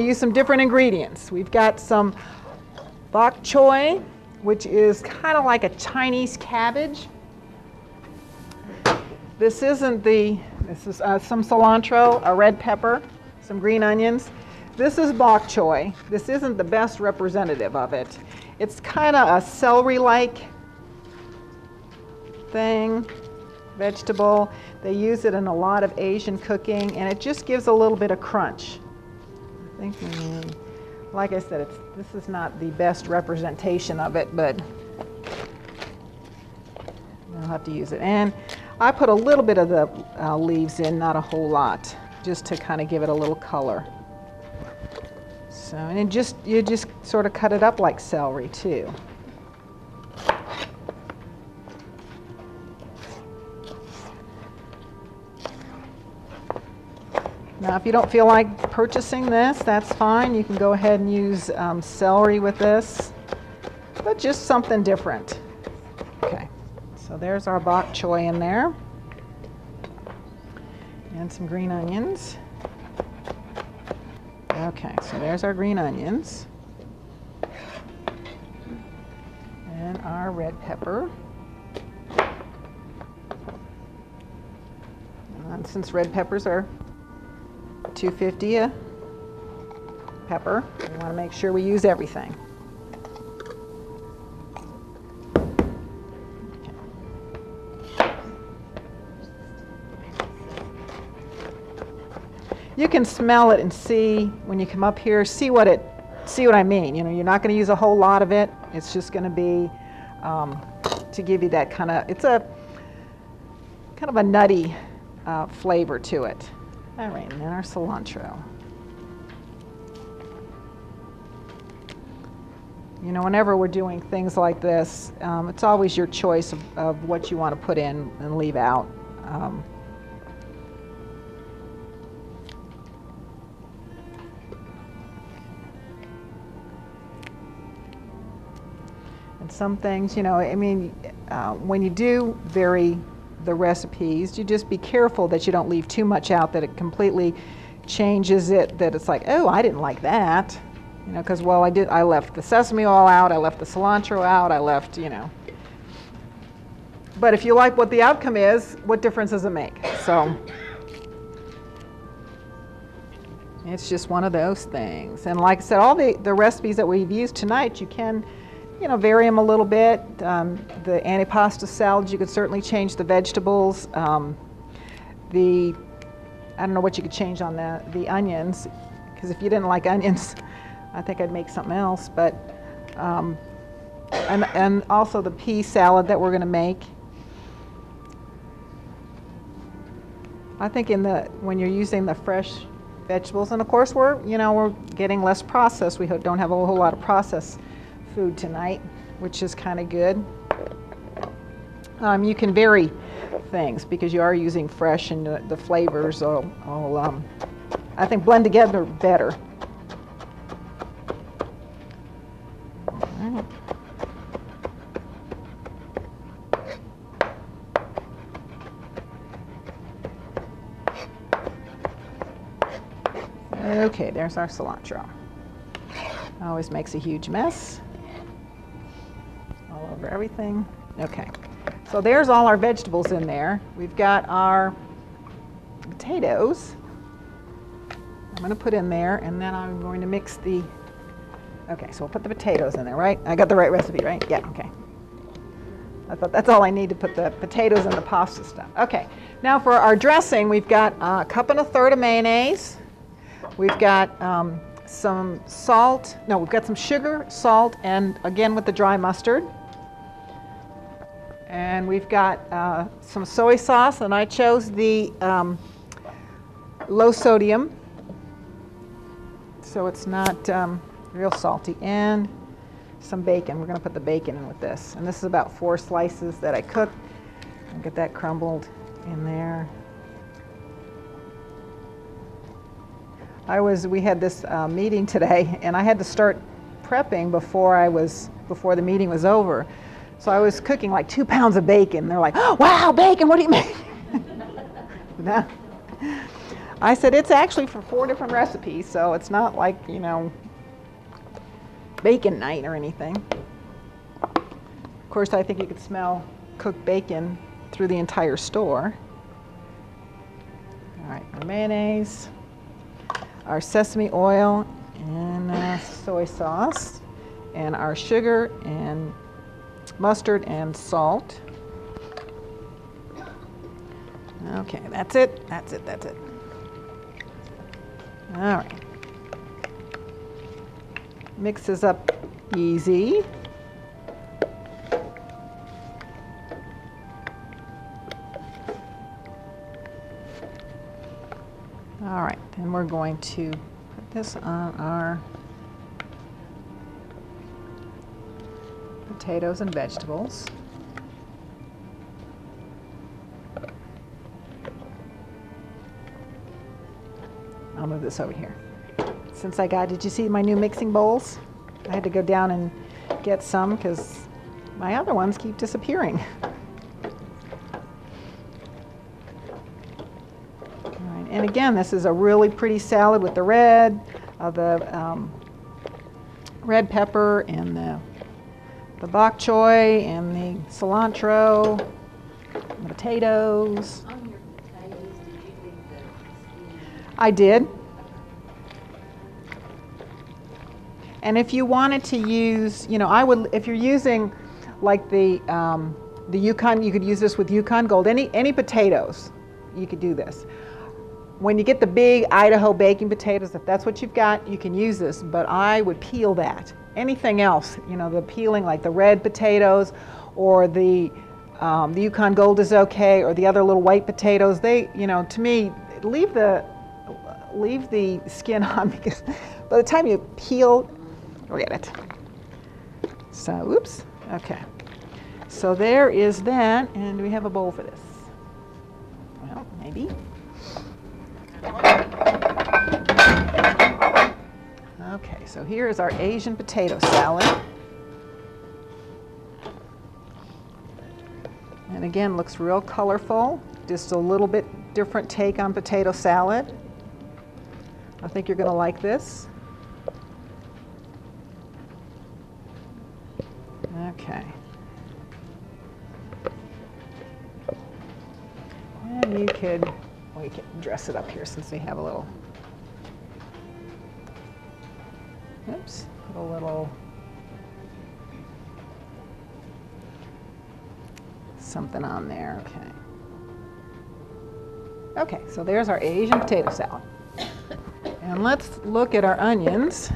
to use some different ingredients. We've got some bok choy, which is kind of like a Chinese cabbage. This is some cilantro, a red pepper, some green onions. This is bok choy. This isn't the best representative of it. It's kind of a celery-like thing, vegetable. They use it in a lot of Asian cooking, and it just gives a little bit of crunch. I think, like I said, this is not the best representation of it, but I'll have to use it. And I put a little bit of the leaves in, not a whole lot, just to kind of give it a little color. So, and you just sort of cut it up like celery too. Now, if you don't feel like purchasing this, that's fine. You can go ahead and use celery with this, but just something different. Okay, so there's our bok choy in there, and some green onions. Okay, so there's our green onions, and our red pepper. And since red peppers are $2.50 a pepper, we want to make sure we use everything. Okay. You can smell it and see when you come up here, see what I mean. You know, you're not going to use a whole lot of it. It's just going to be to give you that kind of, it's a kind of a nutty flavor to it. All right, and then our cilantro. You know, whenever we're doing things like this, it's always your choice of what you want to put in and leave out. And some things, you know, I mean, when you do vary the recipes, you just be careful that you don't leave too much out, that it completely changes it, that it's like, oh, I didn't like that, you know, because, well, I left the sesame oil out, I left the cilantro out, I left, you know. But if you like what the outcome is, what difference does it make? So it's just one of those things. And like I said, all the recipes that we've used tonight, you can, you know, vary them a little bit. The antipasta salads, you could certainly change the vegetables. I don't know what you could change on the onions, because if you didn't like onions, I think I'd make something else. But and also the pea salad that we're going to make. I think when you're using the fresh vegetables, and of course we're getting less processed. We don't have a whole lot of processed food tonight, which is kind of good. You can vary things because you are using fresh, and the flavors all I think blend together better. All right. Okay, there's our cilantro. Always makes a huge mess all over everything. Okay, so there's all our vegetables in there. We've got our potatoes I'm going to put in there, and then I'm going to mix the, okay, so we'll put the potatoes in there, right? I got the right recipe, right? Yeah, okay. I thought that's all I need to put the potatoes and the pasta stuff. Okay, now for our dressing, we've got a cup and a third of mayonnaise. We've got some salt, no, we've got some sugar, salt, and again with the dry mustard. And we've got some soy sauce, and I chose the low sodium, so it's not real salty. And some bacon. We're going to put the bacon in with this. And this is about 4 slices that I cooked. I'll get that crumbled in there. We had this meeting today, and I had to start prepping before the meeting was over. So I was cooking like 2 pounds of bacon. They're like, oh, wow, bacon, what do you make? I said it's actually for 4 different recipes, so it's not like, you know, bacon night or anything. Of course, I think you could smell cooked bacon through the entire store. All right, our mayonnaise, our sesame oil, and soy sauce, and our sugar and mustard and salt. Okay, that's it, that's it, that's it. All right. Mixes up easy. All right, then we're going to put this on our potatoes and vegetables. I'll move this over here. Since did you see my new mixing bowls? I had to go down and get some because my other ones keep disappearing. All right, and again, this is a really pretty salad with the red pepper and the bok choy and the cilantro, and the potatoes. On your potatoes, did you leave the skin? I did. And if you wanted to use, you know, if you're using like the Yukon, you could use this with Yukon Gold. Any potatoes, you could do this. When you get the big Idaho baking potatoes, if that's what you've got, you can use this, but I would peel that. Anything else, you know, the peeling like the red potatoes or the Yukon Gold is okay, or the other little white potatoes, they, you know, to me, leave the skin on, because by the time you peel, forget it. So, oops, okay. So there is that, and do we have a bowl for this? Well, maybe. Okay, so here is our Asian potato salad. And again, looks real colorful, just a little bit different take on potato salad. I think you're going to like this. Okay. And we can dress it up here since we have a little, oops, put a little something on there, okay. Okay, so there's our Asian potato salad. And let's look at our onions.